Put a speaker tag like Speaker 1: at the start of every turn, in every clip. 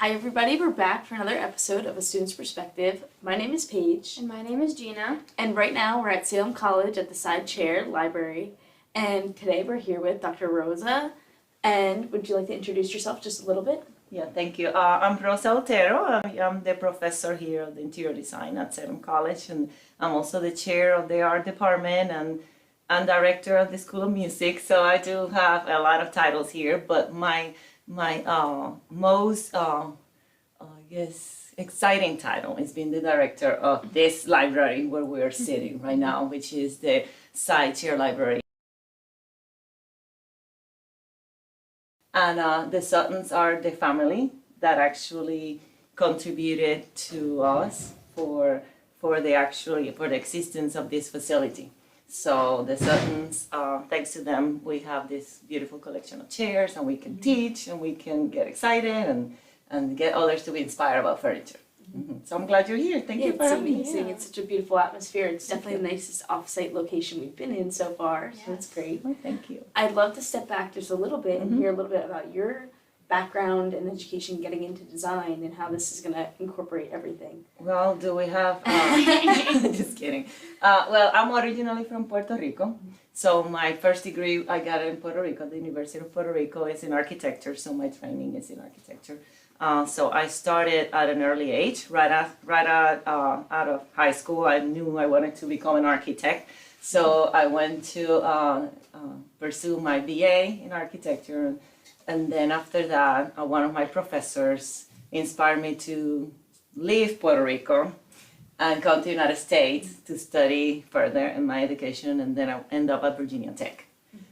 Speaker 1: Hi everybody, we're back for another episode of A Student's Perspective. My name is Paige.
Speaker 2: And my name is Gina.
Speaker 1: And right now we're at Salem College at the side Chair Library. And today we're here with Dr. Rosa. And would you like to introduce yourself just a little bit?
Speaker 3: Yeah, thank you. I'm Rosa Otero. I'm the professor here of the interior design at Salem College, and I'm also the chair of the art department and director of the School of Music. So I do have a lot of titles here, but my most exciting title is being the director of this library where we are sitting right now, which is the side Chair Library. And the Suttons are the family that actually contributed to us for the existence of this facility. So the Suttons, thanks to them, we have this beautiful collection of chairs, and we can teach, and we can get excited and get others to be inspired about furniture. So I'm glad you're here. Thank you for having me.
Speaker 1: It's amazing. It's such a beautiful atmosphere. It's definitely the nicest off-site location we've been in so far, so it's great.
Speaker 3: Well, thank you.
Speaker 1: I'd love to step back just a little bit and hear a little bit about your background and education getting into design and how this is going to incorporate everything.
Speaker 3: Well, do we have, just kidding. Well, I'm originally from Puerto Rico. So my first degree I got in Puerto Rico, the University of Puerto Rico, is in architecture. So my training is in architecture. So I started at an early age, right out of high school. I knew I wanted to become an architect. So I went to pursue my BA in architecture. And then after that, one of my professors inspired me to leave Puerto Rico and come to the United States to study further in my education, and then I ended up at Virginia Tech.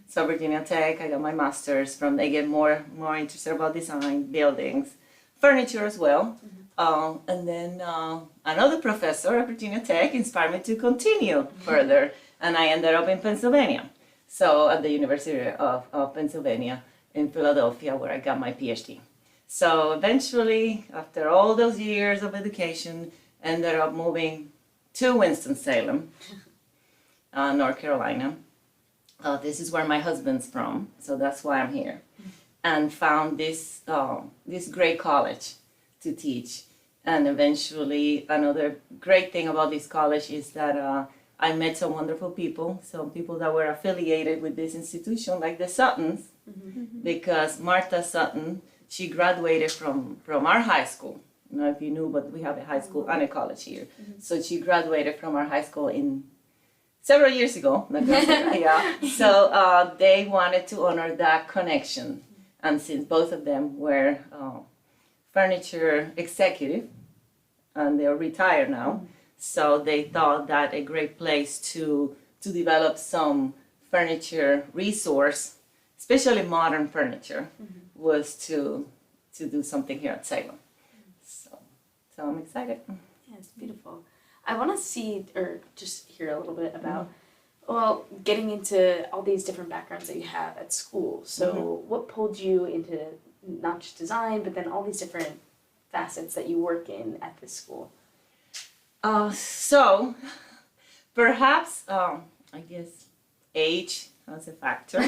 Speaker 3: So Virginia Tech, I got my master's from. They get more interested about design, buildings, furniture as well. And then another professor at Virginia Tech inspired me to continue further, and I ended up in Pennsylvania. So at the University of Pennsylvania in Philadelphia, where I got my PhD. So eventually, after all those years of education, ended up moving to Winston-Salem, North Carolina. This is where my husband's from, so that's why I'm here. And found this great college to teach. And eventually, another great thing about this college is that I met some wonderful people, some people that were affiliated with this institution, like the Suttons, because Martha Sutton, she graduated from our high school. I don't know if you knew, but we have a high school and a college here. So she graduated from our high school in several years ago. So they wanted to honor that connection. And since both of them were furniture executive, and they're retired now, so they thought that a great place to develop some furniture resource, especially modern furniture, was to do something here at Salem. So I'm excited.
Speaker 1: Yeah, it's beautiful. I want to see, or just hear a little bit about, well, getting into all these different backgrounds that you have at school. So what pulled you into not just design, but then all these different facets that you work in at this school?
Speaker 3: So perhaps, I guess, age has a factor.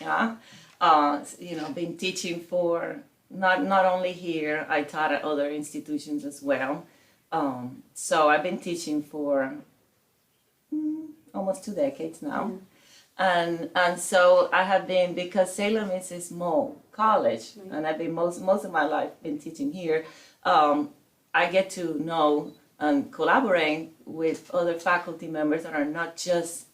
Speaker 3: Yeah. Been teaching for not only here, I taught at other institutions as well. So I've been teaching for almost 2 decades now. And so I have been, because Salem is a small college, and I've been most of my life been teaching here, I get to know and collaborate with other faculty members that are not just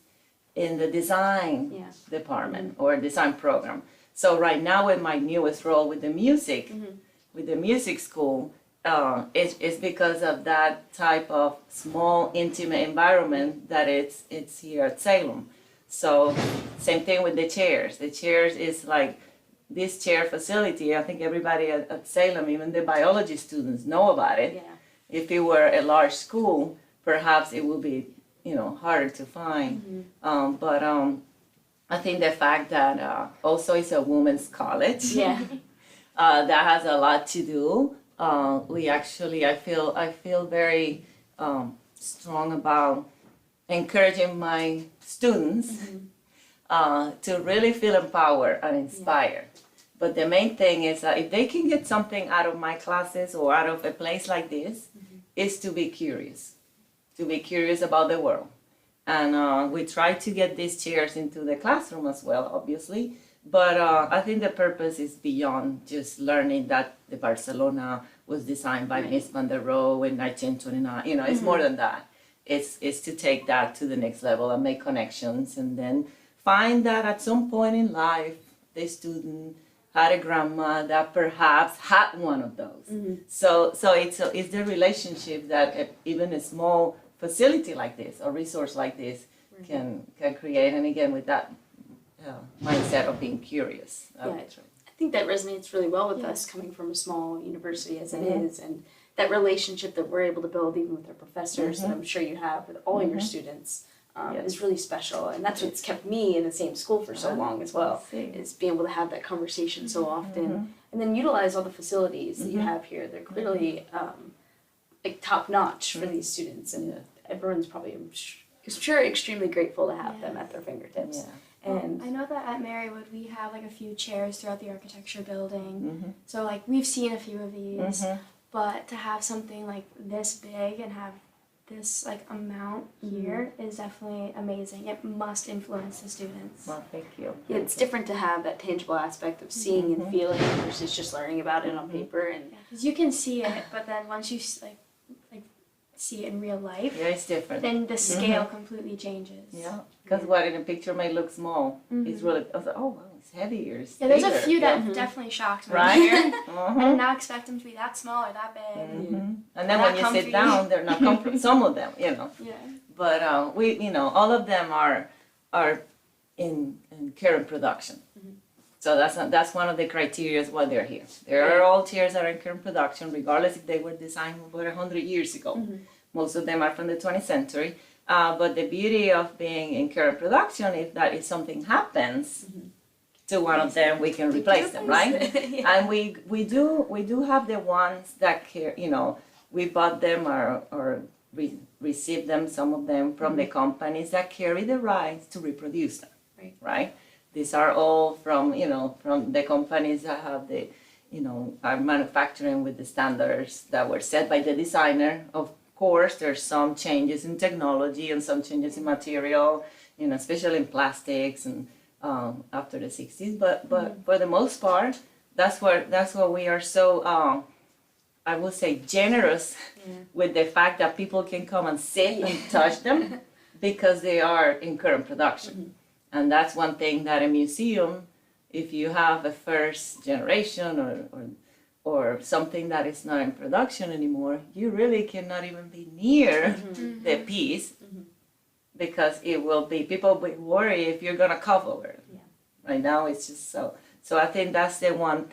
Speaker 3: in the design department or design program. So right now with my newest role with the music school, it's because of that type of small, intimate environment that it's here at Salem. So same thing with the chairs. The chairs is like this chair facility. I think everybody at Salem, even the biology students, know about it.
Speaker 1: Yeah.
Speaker 3: If it were a large school, perhaps it would be, harder to find. But I think the fact that also it's a women's college, that has a lot to do. I feel very strong about encouraging my students to really feel empowered and inspired But the main thing is that if they can get something out of my classes or out of a place like this, is to be curious about the world. And we try to get these chairs into the classroom as well, obviously. But I think the purpose is beyond just learning that the Barcelona was designed by Miss Van der Rohe in 1929. You know, it's more than that. It's to take that to the next level and make connections, and then find that at some point in life, the student had a grandma that perhaps had one of those. So it's the relationship that even a small facility like this or resource like this can create. And again, with that mindset of being curious.
Speaker 1: I think that resonates really well with us coming from a small university as it is, and that relationship that we're able to build even with our professors that I'm sure you have with all your students is really special. And that's what's kept me in the same school for so long as well, is being able to have that conversation so often and then utilize all the facilities that you have here. They're clearly like top notch for these students, and everyone's probably, I'm sure, extremely grateful to have them at their fingertips. And
Speaker 2: I know that at Marywood we have like a few chairs throughout the architecture building. So like we've seen a few of these, but to have something like this big and have this like amount here is definitely amazing. It must influence the students.
Speaker 3: Well, thank you.
Speaker 1: Yeah, it's different to have that tangible aspect of seeing and feeling versus just learning about it on paper. And
Speaker 2: because you can see it, but then once you like see it in real life,
Speaker 3: it's different.
Speaker 2: then the scale completely changes.
Speaker 3: Because what in a picture may look small is really, I was like, oh wow, it's heavier, it's
Speaker 2: there's a
Speaker 3: bigger.
Speaker 2: few that definitely shocked me.
Speaker 3: Right?
Speaker 2: I did not expect them to be that small or that big.
Speaker 3: And then when you sit down, they're not comfortable. Some of them,
Speaker 2: Yeah.
Speaker 3: But we, all of them are in current production. So that's one of the criteria why they're here. There are all chairs that are in current production, regardless if they were designed over 100 years ago. Most of them are from the 20th century. But the beauty of being in current production is that if something happens to one of them, we can replace them, right? And we do have the ones that care. We bought them or received them, some of them from the companies that carry the rights to reproduce them, right? These are all from the companies that have are manufacturing with the standards that were set by the designer. Of course, there's some changes in technology and some changes in material, especially in plastics and after the 60s. But for the most part, that's why we are so I will say generous with the fact that people can come and sit and touch them because they are in current production. And that's one thing that a museum, if you have a first generation or something that is not in production anymore, you really cannot even be near the piece because people will worry if you're gonna cough over it. Right now it's just so I think that's the one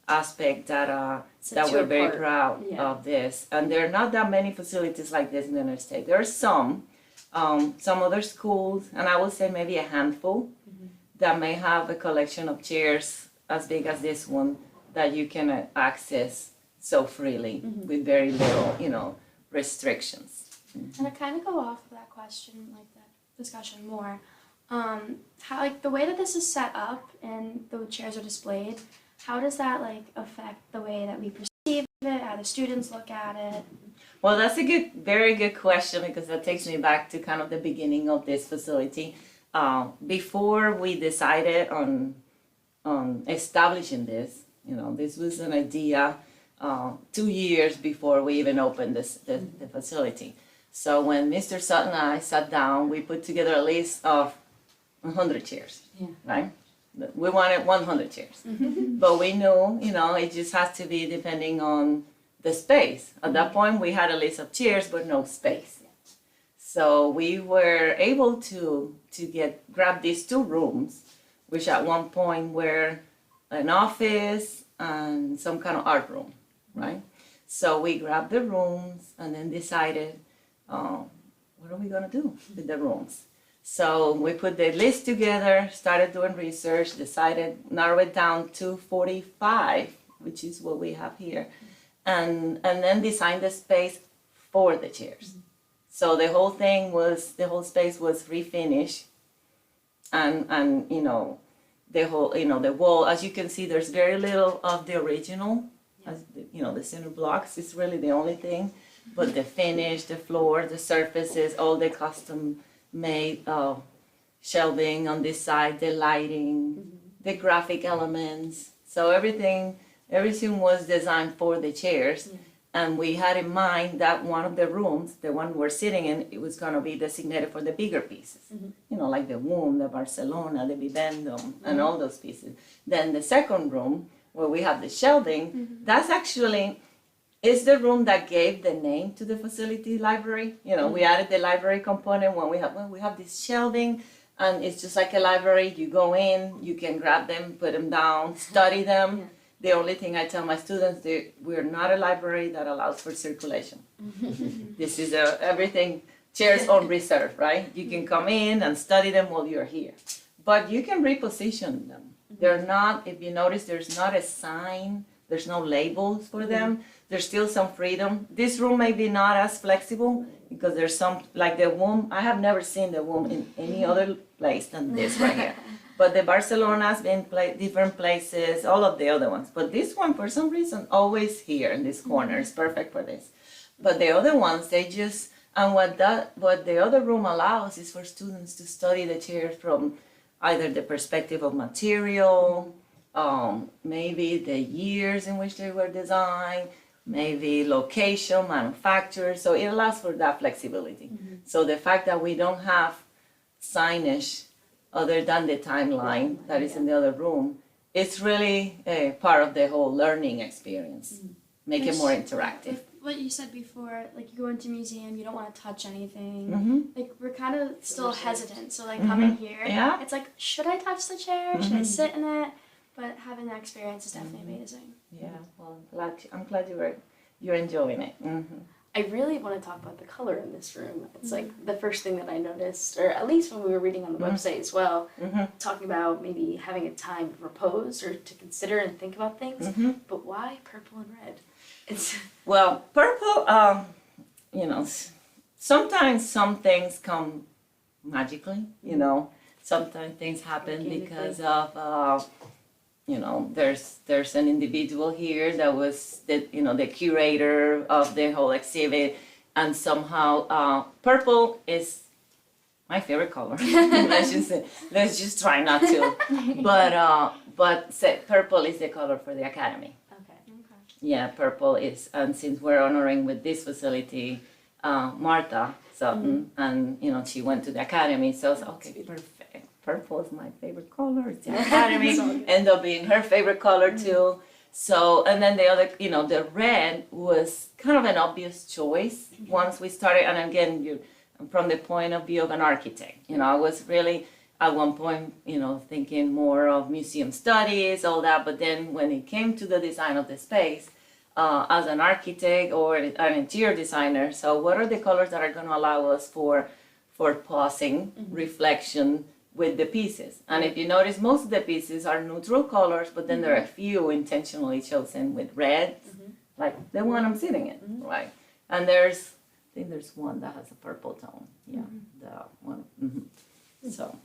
Speaker 3: aspect that we're very proud of this. And there are not that many facilities like this in the United States. There are some other schools, and I would say maybe a handful, that may have a collection of chairs as big as this one that you can access so freely with very little, restrictions.
Speaker 2: And to kind of go off of that question, like that discussion more, how like the way that this is set up and the chairs are displayed, how does that like affect the way that we perceive it, how the students look at it?
Speaker 3: Well, that's a very good question, because that takes me back to kind of the beginning of this facility. Before we decided on establishing this, this was an idea 2 years before we even opened the facility. So when Mr. Sutton and I sat down, we put together a list of 100 chairs, right? We wanted 100 chairs, but we knew, it just has to be depending on the space. At that point, we had a list of chairs, but no space. So we were able to grab these 2 rooms, which at one point were an office and some kind of art room, right? So we grabbed the rooms and then decided, what are we gonna do with the rooms? So we put the list together, started doing research, narrowed it down to 45, which is what we have here. And then designed the space for the chairs. So the whole space was refinished, and the whole, the wall. As you can see, there's very little of the original. As the center blocks is really the only thing, but the finish, the floor, the surfaces, all the custom made shelving on this side, the lighting, the graphic elements. So everything was designed for the chairs. And we had in mind that one of the rooms, the one we're sitting in, it was going to be designated for the bigger pieces. Like the Womb, the Barcelona, the Vivendum, and all those pieces. Then the second room, where we have the shelving, that's actually is the room that gave the name to the facility library. We added the library component when we have this shelving, and it's just like a library. You go in, you can grab them, put them down, study them. The only thing I tell my students, we're not a library that allows for circulation. This is everything, chairs on reserve, right? You can come in and study them while you're here. But you can reposition them. They're not, if you notice, there's not a sign, there's no labels for them. There's still some freedom. This room may be not as flexible because there's some, like the Womb, I have never seen the Womb in any other place than this right here. But the Barcelona's been different places, all of the other ones. But this one, for some reason, always here in this corner is perfect for this. But the other ones, they just, and what the other room allows is for students to study the chairs from either the perspective of material, maybe the years in which they were designed, maybe location, manufacturer. So it allows for that flexibility. So the fact that we don't have signage other than the timeline that is in the other room, it's really a part of the whole learning experience. Make it more interactive.
Speaker 2: What you said before, like you go into a museum, you don't want to touch anything. Like we're kind of still hesitant. So like coming here, it's like, should I touch the chair? Should I sit in it? But having that experience is definitely amazing. Yeah,
Speaker 3: well, I'm glad you're enjoying it.
Speaker 1: I really want to talk about the color in this room. It's like the first thing that I noticed, or at least when we were reading on the website as well, talking about maybe having a time to repose or to consider and think about things. But why purple and red?
Speaker 3: Well, purple, sometimes some things come magically, sometimes things happen because of, there's an individual here that was the curator of the whole exhibit, and somehow purple is my favorite color. let's just try not to, but purple is the color for the academy. Yeah, purple is, and since we're honoring with this facility, Martha Sutton, and she went to the academy, so it's okay, perfect. Purple is my favorite color. It's the academy, ended up being her favorite color too. So, and then the other, the red was kind of an obvious choice once we started. And again, from the point of view of an architect, I was really at one point, thinking more of museum studies, all that. But then when it came to the design of the space, as an architect or an interior designer, so what are the colors that are going to allow us for pausing, reflection with the pieces? And if you notice, most of the pieces are neutral colors, but then there are a few intentionally chosen with red, like the one I'm sitting in, right? And I think there's one that has a purple tone. Yeah, the one. So.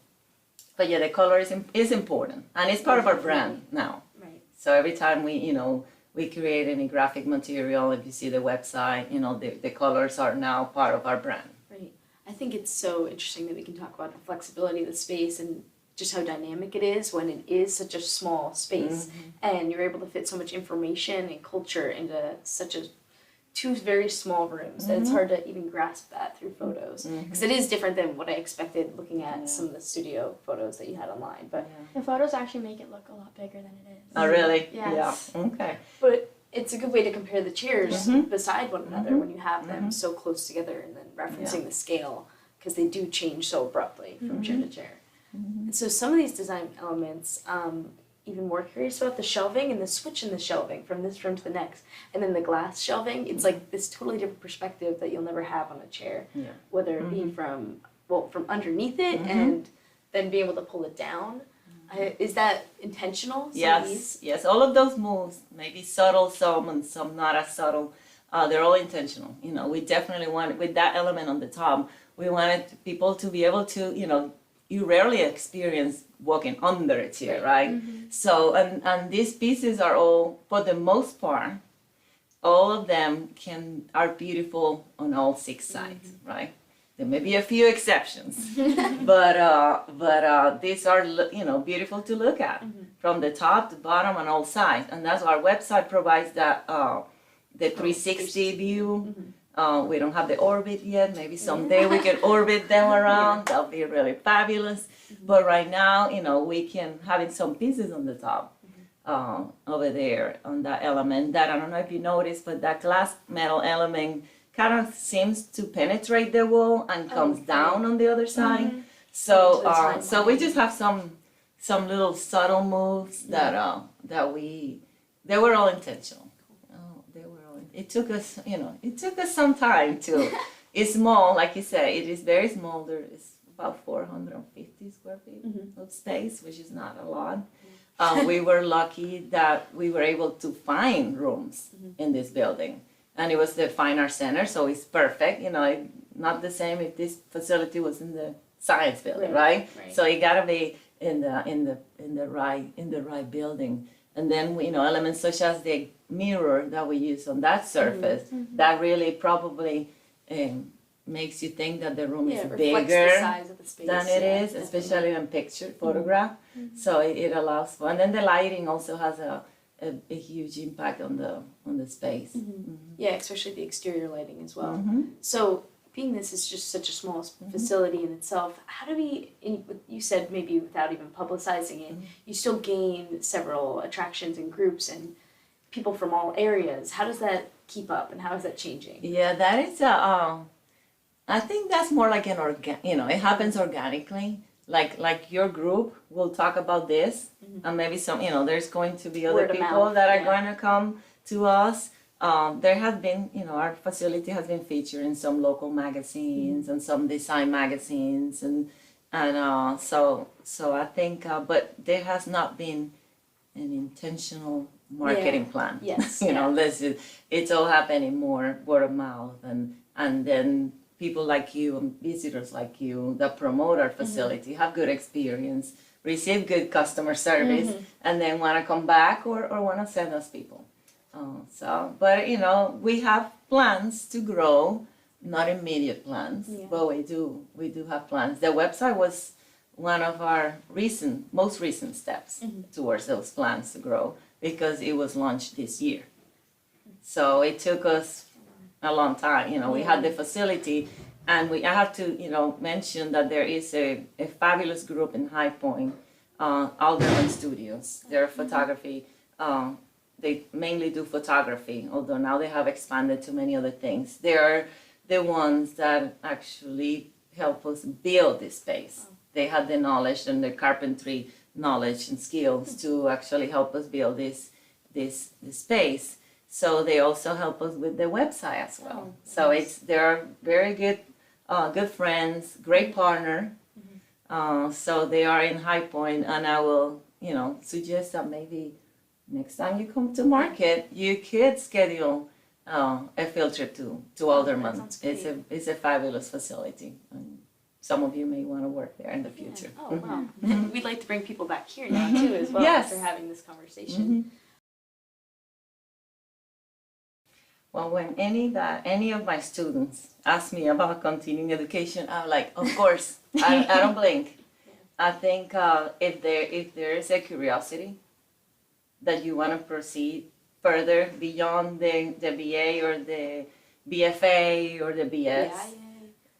Speaker 3: But yeah, the color is important, and it's part of our brand now. Right. So every time we create any graphic material, if you see the website, the colors are now part of our brand.
Speaker 1: Right. I think it's so interesting that we can talk about the flexibility of the space and just how dynamic it is when it is such a small space, and you're able to fit so much information and culture into two very small rooms that it's hard to even grasp that through photos, because it is different than what I expected looking at some of the studio photos that you had online. But
Speaker 2: the photos actually make it look a lot bigger than it is.
Speaker 3: Oh, really?
Speaker 2: Yes.
Speaker 3: Yeah. Okay.
Speaker 1: But it's a good way to compare the chairs beside one another when you have them so close together, and then referencing the scale, because they do change so abruptly from chair to chair. And so some of these design elements, even more curious about the shelving and the switch in the shelving from this room to the next, and then the glass shelving. It's like this totally different perspective that you'll never have on a chair, whether it be from underneath it and then being able to pull it down. Is that intentional?
Speaker 3: Yes. All of those moves, maybe subtle some and some not as subtle, they're all intentional. We definitely wanted, with that element on the top, we wanted people to be able to, you rarely experience walking under a chair, right? So, and these pieces are all, for the most part, all of them are beautiful on all 6 sides, right? There may be a few exceptions, but these are, beautiful to look at from the top to bottom on all sides. And that's our website provides that the 360 view. We don't have the orbit yet. Maybe someday we can orbit them around. That'll be really fabulous. But right now, we can having some pieces on the top over there on that element. That I don't know if you noticed, but that glass metal element kind of seems to penetrate the wall and comes down on the other side. So so we just have some little subtle moves that they were all intentional. It took us, some time to. It's small, like you said. It is very small. There is about 450 square feet of space, which is not a lot. We were lucky that we were able to find rooms in this building. And it was the Fine Arts Center, so it's perfect. Not the same if this facility was in the science building, right? So it gotta be in the right building. And then elements such as the mirror that we use on that surface, that really probably makes you think that the room is bigger
Speaker 1: the size of the space,
Speaker 3: than it is, especially in picture photograph. So it allows for, and then the lighting also has a huge impact on the space.
Speaker 1: Yeah, especially the exterior lighting as well. So being this is just such a small facility in itself, how do we, you said maybe without even publicizing it, you still gain several attractions and groups and people from all areas. How does that keep up and how is that changing?
Speaker 3: Yeah, that is I think that's more like an it happens organically. Like your group will talk about this, and maybe some, there's going to be other people that are going to come to us. There has been, our facility has been featured in some local magazines and some design magazines, and so I think, but there has not been an intentional marketing plan.
Speaker 1: Yes.
Speaker 3: It's all happening more word of mouth, and then people like you and visitors like you that promote our facility have good experience, receive good customer service, and then want to come back or want to send us people. But we have plans to grow, not immediate plans, but we do have plans. The website was one of our most recent steps towards those plans to grow because it was launched this year. So it took us a long time. We had the facility, and I have to mention that there is a fabulous group in High Point, Alderman Studios. They're photography. They mainly do photography, although now they have expanded to many other things. They're the ones that actually help us build this space. They had the knowledge and the carpentry knowledge and skills to actually help us build this space. So they also help us with the website as well. So they're very good friends, great partner. So they are in High Point, and I will suggest that maybe next time you come to Markett, you could schedule a field trip to Alderman. It's a fabulous facility. And some of you may want to work there in the future.
Speaker 1: Oh, wow. We'd like to bring people back here now, too, as well, after having this conversation.
Speaker 3: Well, when any of my students ask me about continuing education, I'm like, of course, I don't blink. I think if there is a curiosity that you want to proceed further beyond the BA or the BFA or the BS.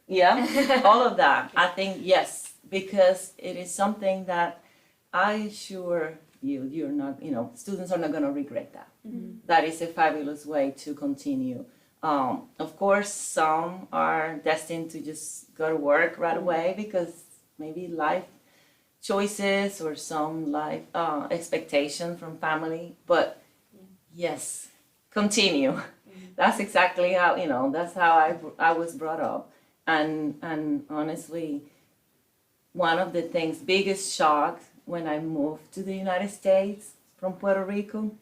Speaker 3: Yeah, all of that. I think yes, because it is something that I assure you're not, students are not going to regret that. That is a fabulous way to continue. Of course, some are destined to just go to work right away because maybe life choices or some life expectation from family, but yes, continue. That's exactly how, that's how I was brought up. And honestly, one of the biggest shock when I moved to the United States from Puerto Rico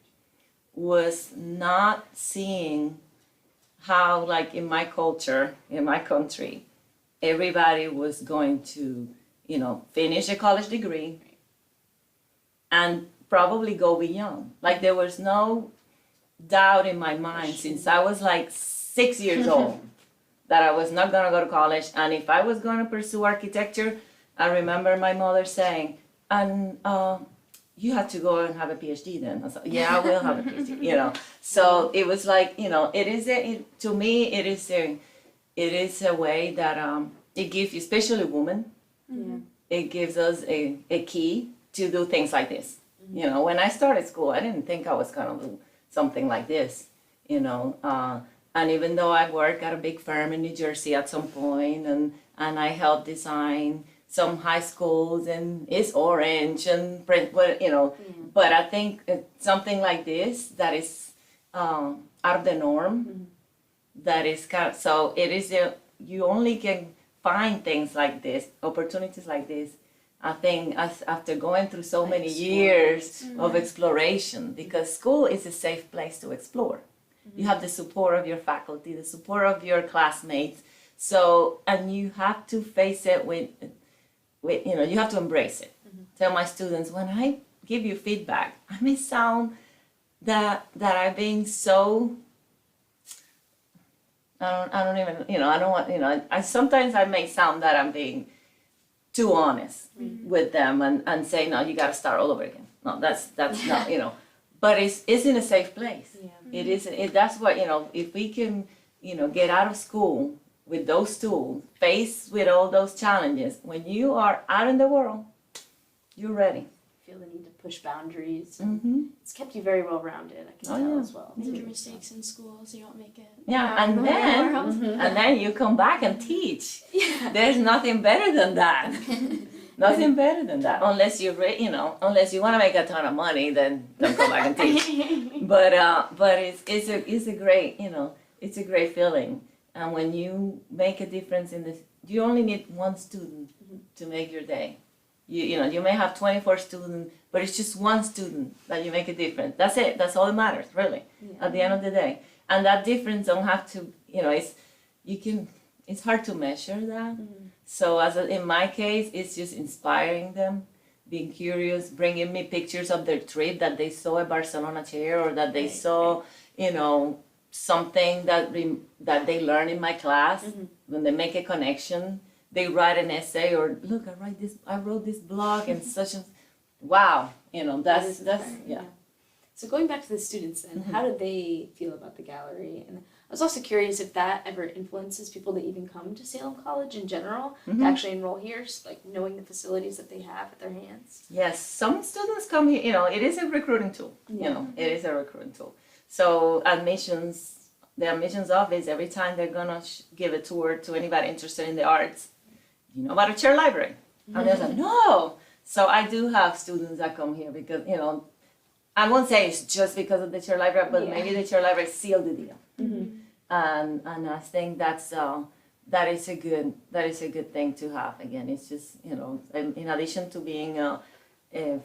Speaker 3: was not seeing how, like in my culture, in my country, everybody was going to finish a college degree and probably go beyond. Like there was no doubt in my mind since I was like 6 years old that I was not gonna go to college, and if I was gonna pursue architecture, I remember my mother saying, and you have to go and have a PhD then. I was like, yeah, I will have a PhD, So it was like, to me, it is a way that it gives you, especially women, it gives us a key to do things like this. When I started school, I didn't think I was gonna do something like this, and even though I worked at a big firm in New Jersey at some point, and I helped design some high schools, and it's orange and print, but I think something like this that is out of the norm, that is so it is you only can find things like this, opportunities like this, I think, after going through so many years of exploration, because school is a safe place to explore. You have the support of your faculty, the support of your classmates, and you have to face it with you have to embrace it. Tell my students, when I give you feedback, I may sound that I'm being so, I don't even, I don't want, I sometimes I may sound that I'm being too honest with them and say, no, you got to start all over again. No, that's not, but it's in a safe place.
Speaker 1: Yeah.
Speaker 3: It is, that's what, if we can, get out of school with those tools, faced with all those challenges, when you are out in the world, you're ready.
Speaker 1: Feel the need to push boundaries.
Speaker 3: Mm-hmm.
Speaker 1: It's kept you very well rounded, I can tell as well.
Speaker 2: Make your mistakes in school so you don't make it.
Speaker 3: Yeah,
Speaker 2: out in the world.
Speaker 3: and then you come back and teach.
Speaker 1: Yeah.
Speaker 3: There's nothing better than that. Nothing better than that. Unless you unless you want to make a ton of money, then don't come back and teach. But it's a great, it's a great feeling. And when you make a difference you only need one student to make your day. You may have 24 students, but it's just one student that you make a difference. That's it. That's all that matters, really, at the end of the day. And that difference don't have to, it's hard to measure that. So in my case, it's just inspiring them, being curious, bringing me pictures of their trip that they saw at Barcelona Chair, or that they saw, something that they learn in my class. When they make a connection, they write an essay, or look, I wrote this blog and such and wow, that's yeah.
Speaker 1: So going back to the students then, how did they feel about the gallery? And I was also curious if that ever influences people that even come to Salem College in general to actually enroll here, like knowing the facilities that they have at their hands.
Speaker 3: Yes, some students come here, it is a recruiting tool, it is a recruiting tool. So the admissions office, every time they're gonna give a tour to anybody interested in the arts, about a chair library. And they're like, no. So I do have students that come here because, I won't say it's just because of the chair library, but maybe the chair library sealed the deal. And I think that is a good thing to have. Again, it's just, in addition to being a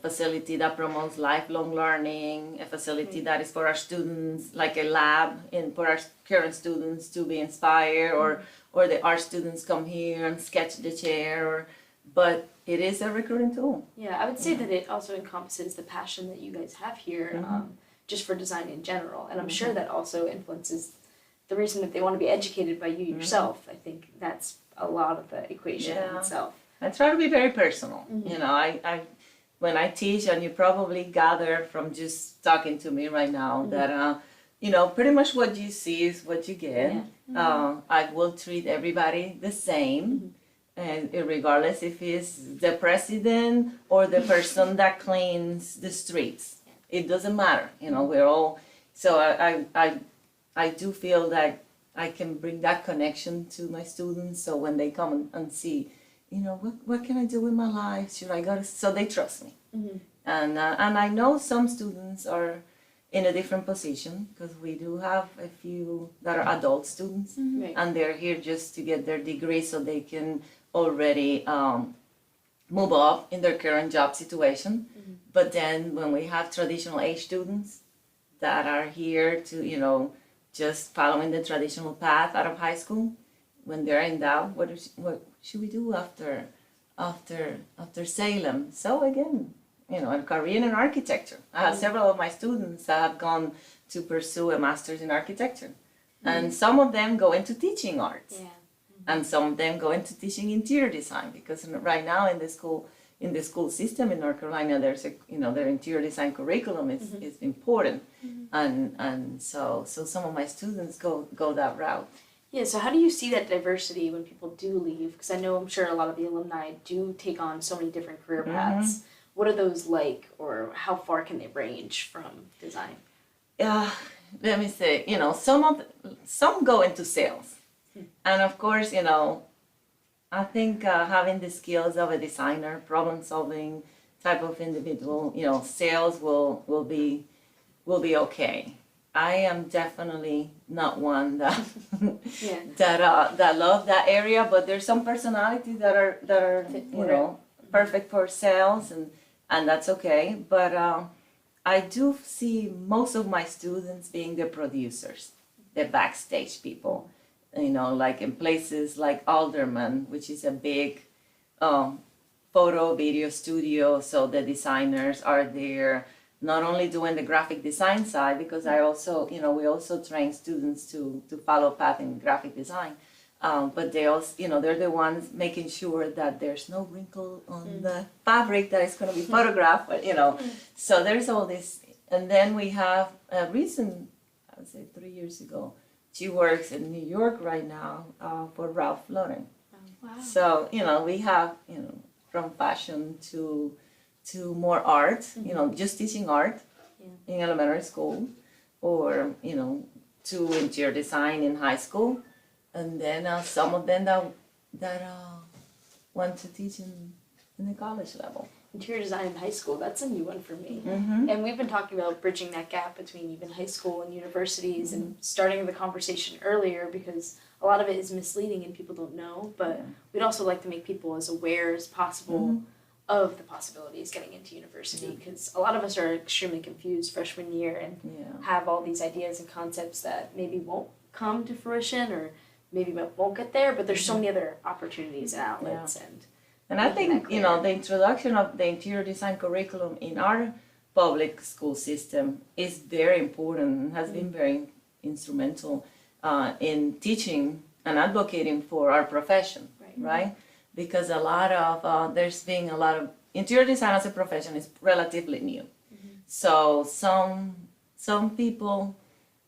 Speaker 3: facility that promotes lifelong learning, a facility that is for our students, like a lab for our current students to be inspired, or the art students come here and sketch the chair, but it is a recruiting tool.
Speaker 1: Yeah, I would say that it also encompasses the passion that you guys have here, just for design in general, and I'm sure that also influences the reason that they want to be educated by you yourself. I think that's a lot of the equation in itself.
Speaker 3: I try to be very personal. I when I teach, and you probably gather from just talking to me right now that pretty much what you see is what you get. I will treat everybody the same, and regardless if it's the president or the person that cleans the streets, it doesn't matter. We're all. So I do feel that I can bring that connection to my students. So when they come and see, what can I do with my life? Should I go to? So they trust me, and I know some students are in a different position, because we do have a few that are adult students, and they're here just to get their degree so they can already move up in their current job situation. But then when we have traditional age students that are here to, just following the traditional path out of high school, when they're in doubt, what should we do after after Salem. So again, a career in architecture. I have several of my students that have gone to pursue a master's in architecture. And some of them go into teaching arts.
Speaker 1: Yeah.
Speaker 3: And some of them go into teaching interior design, because right now in the school system in North Carolina, there's their interior design curriculum is important. And so some of my students go that route.
Speaker 1: Yeah, so how do you see that diversity when people do leave? Because I know, I'm sure a lot of the alumni do take on so many different career paths. What are those like, or how far can they range from design?
Speaker 3: Let me say, some go into sales. And of course, I think having the skills of a designer, problem-solving type of individual, sales will be okay. I am definitely not one that that love that area, but there's some personalities that are perfect for sales, and that's okay. But I do see most of my students being the producers, the backstage people. Like in places like Alderman, which is a big photo, video studio. So the designers are there, not only doing the graphic design side, because I also, we also train students to follow path in graphic design. But they also, they're the ones making sure that there's no wrinkle on the fabric that is going to be photographed, but, so there's all this. And then we have a recent, I would say 3 years ago, she works in New York right now for Ralph Lauren.
Speaker 2: Wow.
Speaker 3: So, we have, from fashion to more art, just teaching art in elementary school, or, to interior design in high school. And then some of them that want to teach in the college level.
Speaker 1: Interior design in high school, that's a new one for me. And we've been talking about bridging that gap between even high school and universities and starting the conversation earlier, because a lot of it is misleading and people don't know, but we'd also like to make people as aware as possible of the possibilities getting into university, because a lot of us are extremely confused freshman year and have all these ideas and concepts that maybe won't come to fruition, or maybe won't get there, but there's so many other opportunities and outlets.
Speaker 3: And I think, the introduction of the interior design curriculum in our public school system is very important and has been very instrumental in teaching and advocating for our profession, right? Because there's been a lot of, interior design as a profession is relatively new. So some people,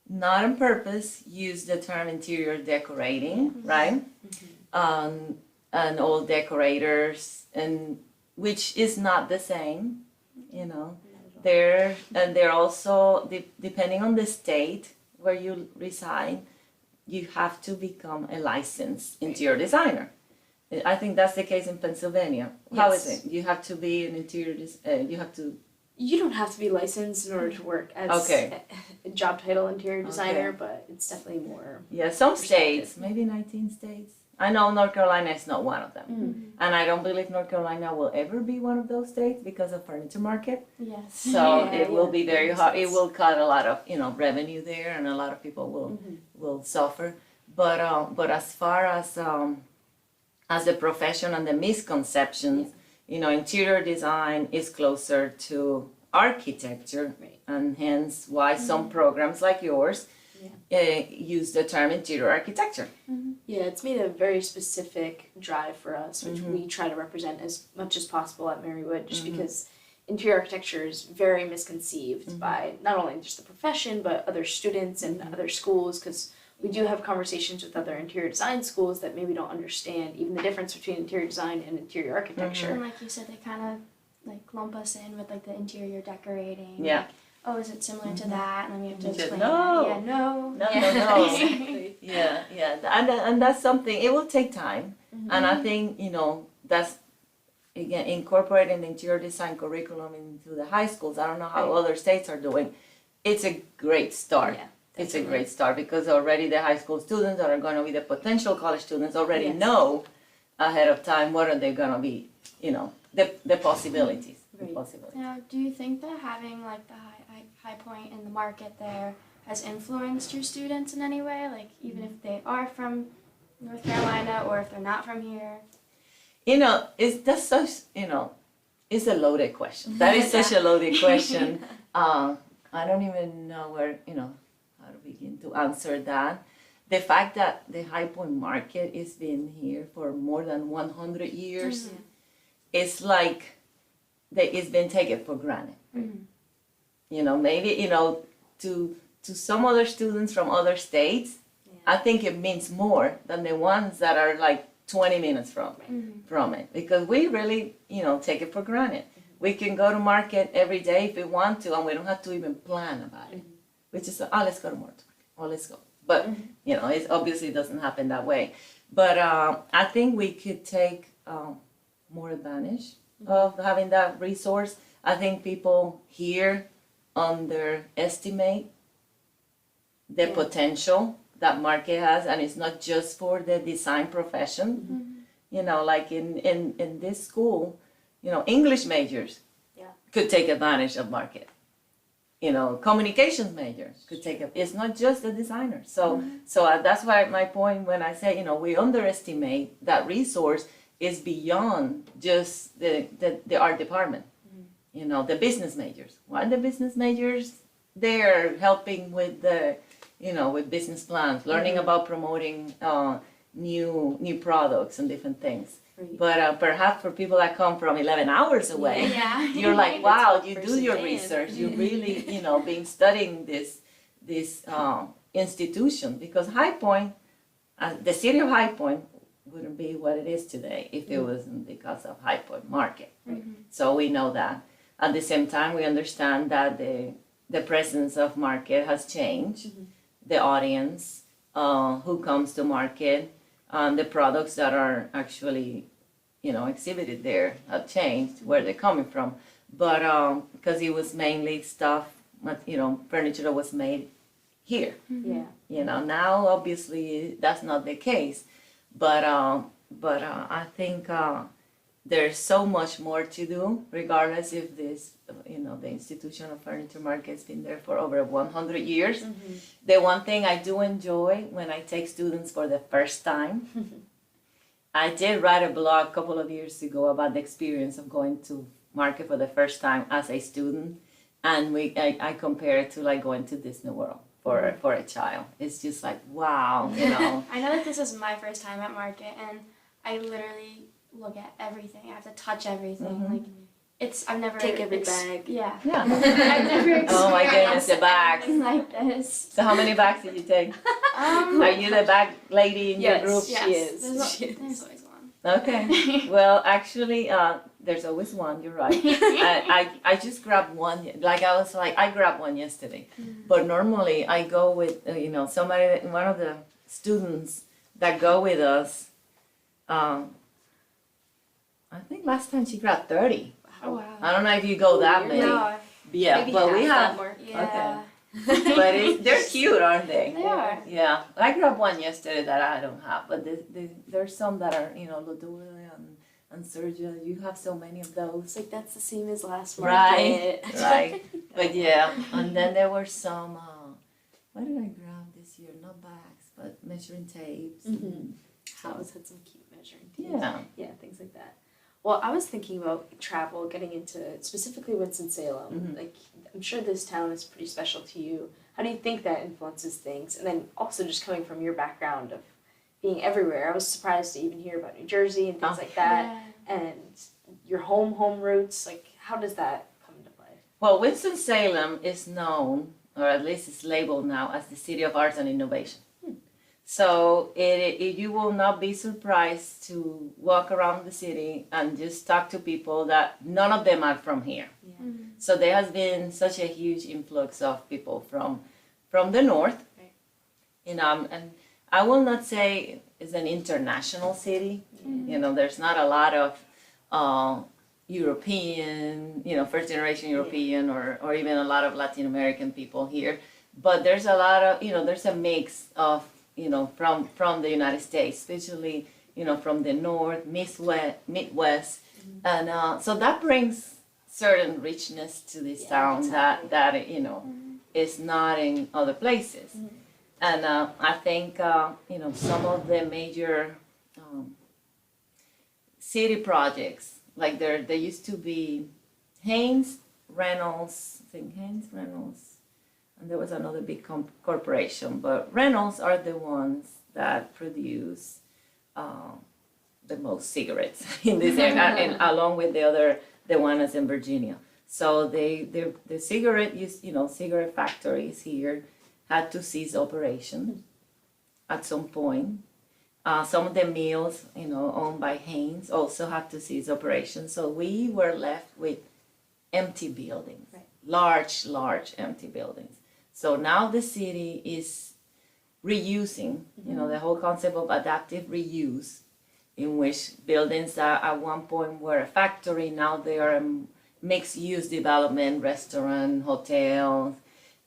Speaker 3: not on purpose, use the term interior decorating, right? And all decorators, and which is not the same, They're also, depending on the state where you reside, you have to become a licensed interior designer. I think that's the case in Pennsylvania. How is it? You have to be an interior
Speaker 1: You don't have to be licensed in order to work as a job title interior designer, but it's definitely more.
Speaker 3: Yeah, some states, maybe 19 states. I know North Carolina is not one of them. And I don't believe North Carolina will ever be one of those states because of furniture market.
Speaker 2: Yes.
Speaker 3: So it will be very hard. It will cut a lot of, revenue there, and a lot of people will suffer. But as far as the profession and the misconceptions, interior design is closer to architecture, and hence why some programs like yours use the term interior architecture.
Speaker 1: Yeah, it's made a very specific drive for us, which we try to represent as much as possible at Marywood, just because interior architecture is very misconceived by not only just the profession, but other students and other schools, because we do have conversations with other interior design schools that maybe don't understand even the difference between interior design and interior architecture.
Speaker 2: And like you said, they kind of lump us in with the interior decorating.
Speaker 3: Yeah.
Speaker 2: Like, oh, is it similar to that? And then we have to explain.
Speaker 3: No.
Speaker 2: Yeah, no.
Speaker 1: Exactly.
Speaker 3: And that's something, it will take time. And I think, that's, again, incorporating the interior design curriculum into the high schools. I don't know how other states are doing. It's a great start.
Speaker 1: Yeah,
Speaker 3: it's a great start, because already the high school students that are going to be the potential college students already know ahead of time what are they going to be, the possibilities.
Speaker 2: Now, do you think that having the high point in the market there has influenced your students in any way? Even if they are from North Carolina or if they're not from here?
Speaker 3: It's just such, it's a loaded question. That is such a loaded question. I don't even know where, how to begin to answer that. The fact that the High Point Market has been here for more than 100 years, it's like it's been taken for granted. Maybe, to some other students from other states, I think it means more than the ones that are like 20 minutes from it, because we really, take it for granted. We can go to market every day if we want to, and we don't have to even plan about it, which is, let's go to market, let's go. But, it obviously doesn't happen that way. But I think we could take more advantage of having that resource. I think people here underestimate the potential that market has, and it's not just for the design profession. Like in this school, English majors could take advantage of market. Communications majors could take it. It's not just the designers. So that's why my point when I say, we underestimate that resource is beyond just the art department. The business majors. Why are the business majors there helping with the, with business plans, learning about promoting new products and different things. But perhaps for people that come from 11 hours away, you're like, wow, you do your research. You really, been studying this institution, because High Point, the city of High Point wouldn't be what it is today if it wasn't because of High Point Market. So we know that. At the same time, we understand that the presence of market has changed. The audience who comes to market, the products that are actually, exhibited there have changed where they're coming from. But because it was mainly stuff, furniture that was made here. Now obviously that's not the case. But I think there's so much more to do, regardless if this, the institution of furniture market has been there for over 100 years. The one thing I do enjoy when I take students for the first time, I did write a blog a couple of years ago about the experience of going to market for the first time as a student, and I compare it to like going to Disney World for a child. It's just like, wow,
Speaker 2: I know that this is my first time at market, and I literally look at everything. I have to touch everything. I've never
Speaker 1: take every bag.
Speaker 2: Yeah.
Speaker 3: Yeah.
Speaker 2: I've never experienced
Speaker 3: Oh my goodness, the bags.
Speaker 2: anything like this.
Speaker 3: So how many bags did you take? Are you the bag lady in your group?
Speaker 1: She is.
Speaker 2: There's always one.
Speaker 3: Okay. Well, actually, there's always one. You're right. I just grabbed one. I grabbed one yesterday. But normally I go with one of the students that go with us. I think last time she grabbed 30.
Speaker 2: Oh wow.
Speaker 3: I don't know if you go that many.
Speaker 2: No.
Speaker 3: Yeah,
Speaker 1: Maybe
Speaker 3: but we have.
Speaker 1: more.
Speaker 2: Yeah.
Speaker 3: But they're cute, aren't they?
Speaker 2: They are.
Speaker 3: Yeah, I grabbed one yesterday that I don't have, but there's some that are, Lodula and Sergio. You have so many of those.
Speaker 1: It's like that's the same as last
Speaker 3: Right,
Speaker 1: market.
Speaker 3: right. But yeah, and then there were some. What did I grab this year? Not bags, but measuring tapes.
Speaker 1: House had some cute measuring tapes.
Speaker 3: Yeah,
Speaker 1: things like that. Well, I was thinking about travel, getting into specifically Winston-Salem. Like, I'm sure this town is pretty special to you. How do you think that influences things? And then also just coming from your background of being everywhere, I was surprised to even hear about New Jersey and things like that.
Speaker 2: Yeah.
Speaker 1: And your home roots, like, how does that come into play?
Speaker 3: Well, Winston-Salem is known, or at least it's labeled now, as the City of Arts and Innovation. So you will not be surprised to walk around the city and just talk to people that none of them are from here. So there has been such a huge influx of people from the north. And I will not say it's an international city. There's not a lot of European, first generation European or even a lot of Latin American people here. But there's a lot of, there's a mix of, from the United States, especially, from the north, Midwest. And so that brings certain richness to this town that is not in other places. And I think, some of the major city projects. Like there used to be Haynes, Reynolds, I think Haynes, Reynolds, and there was another big corporation. But Reynolds are the ones that produce the most cigarettes in this area, and along with the ones in Virginia. So the cigarette cigarette factories here had to cease operation at some point. Some of the mills, owned by Haynes, also had to cease operation. So we were left with empty buildings, right. large empty buildings. So now the city is reusing, the whole concept of adaptive reuse, in which buildings that at one point were a factory, now they are a mixed-use development, restaurant, hotels,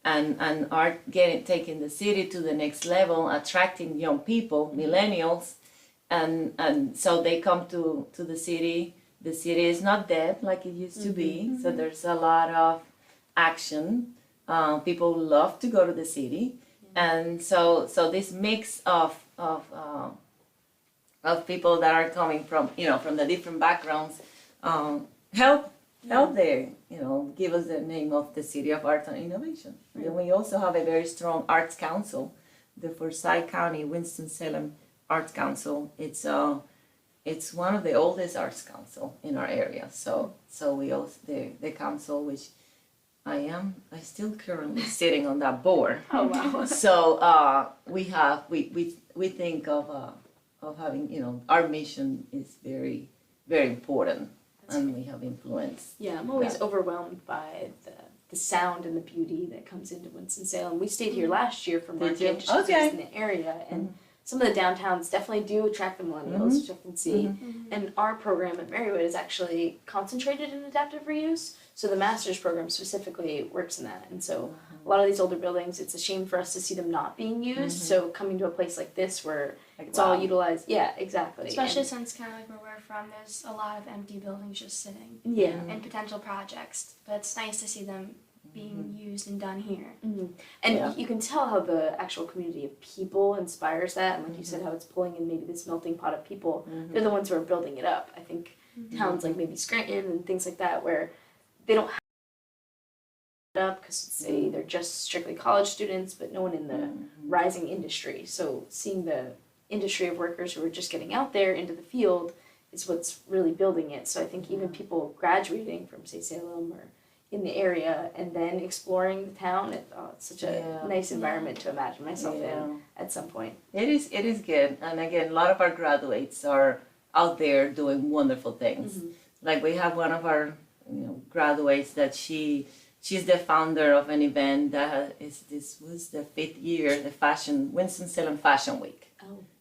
Speaker 3: and are taking the city to the next level, attracting young people, millennials, and so they come to the city. The city is not dead like it used to be, so there's a lot of action. People love to go to the city, and so this mix of people that are coming from from the different backgrounds help there, give us the name of the City of Art and Innovation. Right. And we also have a very strong arts council, the Forsyth County Winston-Salem Arts Council. It's one of the oldest arts council in our area. So we also the council, which I still currently sitting on that board.
Speaker 1: Oh wow!
Speaker 3: So we think of having our mission is very, very important. And we have influence.
Speaker 1: Yeah, I'm always overwhelmed by the sound and the beauty that comes into Winston-Salem. We stayed here last year for Markett, just because it's in the area, and some of the downtowns definitely do attract the millennials, which I can see. And our program at Marywood is actually concentrated in adaptive reuse, so the master's program specifically works in that. And so a lot of these older buildings, it's a shame for us to see them not being used, so coming to a place like this where it's all utilized. Yeah, exactly.
Speaker 2: Especially since kind of like where we're from, there's a lot of empty buildings just sitting.
Speaker 1: Yeah.
Speaker 2: And potential projects, but it's nice to see them being used and done here.
Speaker 1: And you can tell how the actual community of people inspires that, and like you said, how it's pulling in maybe this melting pot of people. They're the ones who are building it up. I think towns like maybe Scranton and things like that, where they don't have it up because say they're just strictly college students, but no one in the rising industry. So seeing the industry of workers who are just getting out there into the field is what's really building it. So I think even people graduating from say Salem or in the area and then exploring the town, it's such a nice environment to imagine myself in at some point.
Speaker 3: It is good. And again, a lot of our graduates are out there doing wonderful things. Like we have one of our graduates that she's the founder of an event that this was the 5th year, the Winston-Salem Fashion Week.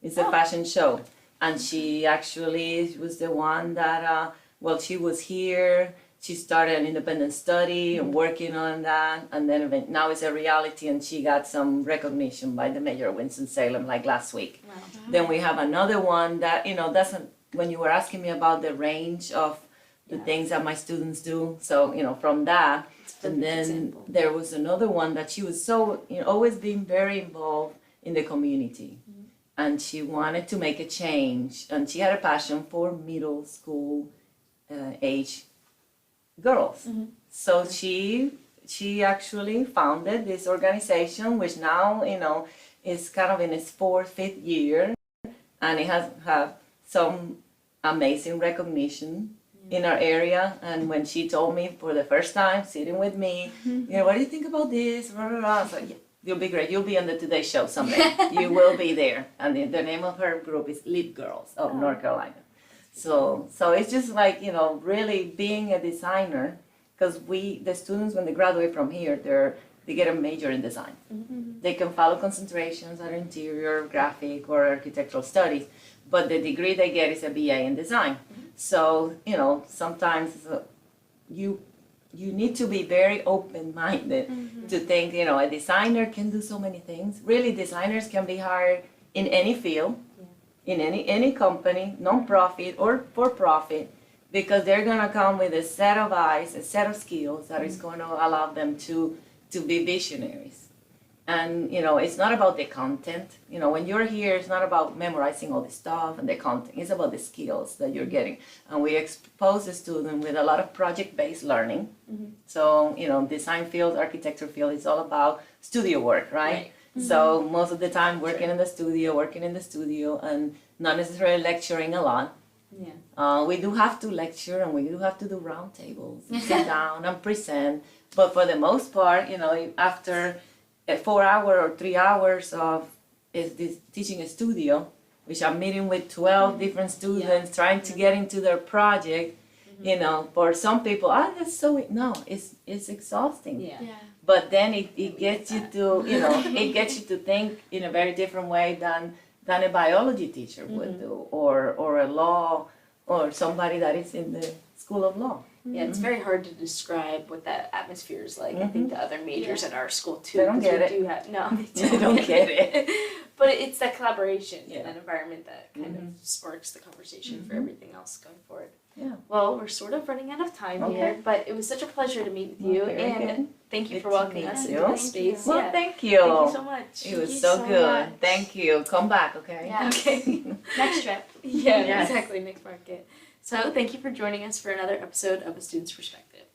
Speaker 3: It's a fashion show, and she actually was the one that she was here. She started an independent study and working on that, and then now it's a reality, and she got some recognition by the mayor of Winston-Salem like last week. Wow. Then we have another one that when you were asking me about the range of the things that my students do, so from that, and then there was another one that she was so always being very involved in the community. And she wanted to make a change, and she had a passion for middle school age girls. So she actually founded this organization, which now is kind of in its 5th year, and it has had some amazing recognition in our area. And when she told me for the first time, sitting with me, what do you think about this? I was like, you'll be great. You'll be on the Today Show someday. You will be there. And the name of her group is Lead Girls of North Carolina. So it's just like, really being a designer, because the students, when they graduate from here, they get a major in design. They can follow concentrations on interior, graphic, or architectural studies, but the degree they get is a BA in design. So, sometimes you need to be very open-minded to think, a designer can do so many things. Really, designers can be hired in any field, in any company, non-profit or for-profit, because they're going to come with a set of eyes, a set of skills that is going to allow them to be visionaries. And, you know, it's not about the content. You know, when you're here, it's not about memorizing all the stuff and the content. It's about the skills that you're getting. And we expose the student with a lot of project-based learning. So, you know, design field, architecture field, it's all about studio work, right? So most of the time working in the studio, and not necessarily lecturing a lot.
Speaker 1: Yeah.
Speaker 3: We do have to lecture and we do have to do round tables, and sit down and present. But for the most part, you know, after 4 hours or 3 hours of this teaching a studio, which I'm meeting with 12 different students, trying to get into their project, you know, for some people, that's so, no, it's exhausting.
Speaker 1: Yeah.
Speaker 3: But then it gets you to, you know, it gets you to think in a very different way than a biology teacher would do, or a law, or somebody that is in the school of law.
Speaker 1: Yeah, it's very hard to describe what that atmosphere is like. I think the other majors at our school too.
Speaker 3: They don't get it.
Speaker 1: They
Speaker 3: don't get it.
Speaker 1: But it's that collaboration and that environment that kind of sparks the conversation for everything else going forward.
Speaker 3: Yeah.
Speaker 1: Well, we're sort of running out of time here, but it was such a pleasure to meet with you, and thank you for welcoming us into this space.
Speaker 3: Well, thank you.
Speaker 1: Thank you so much.
Speaker 3: It was so good. Thank you. Come back, okay?
Speaker 2: Yeah.
Speaker 1: Okay.
Speaker 2: Next trip.
Speaker 1: Yeah,
Speaker 3: Yes.
Speaker 1: exactly. Next market. So thank you for joining us for another episode of A Student's Perspective.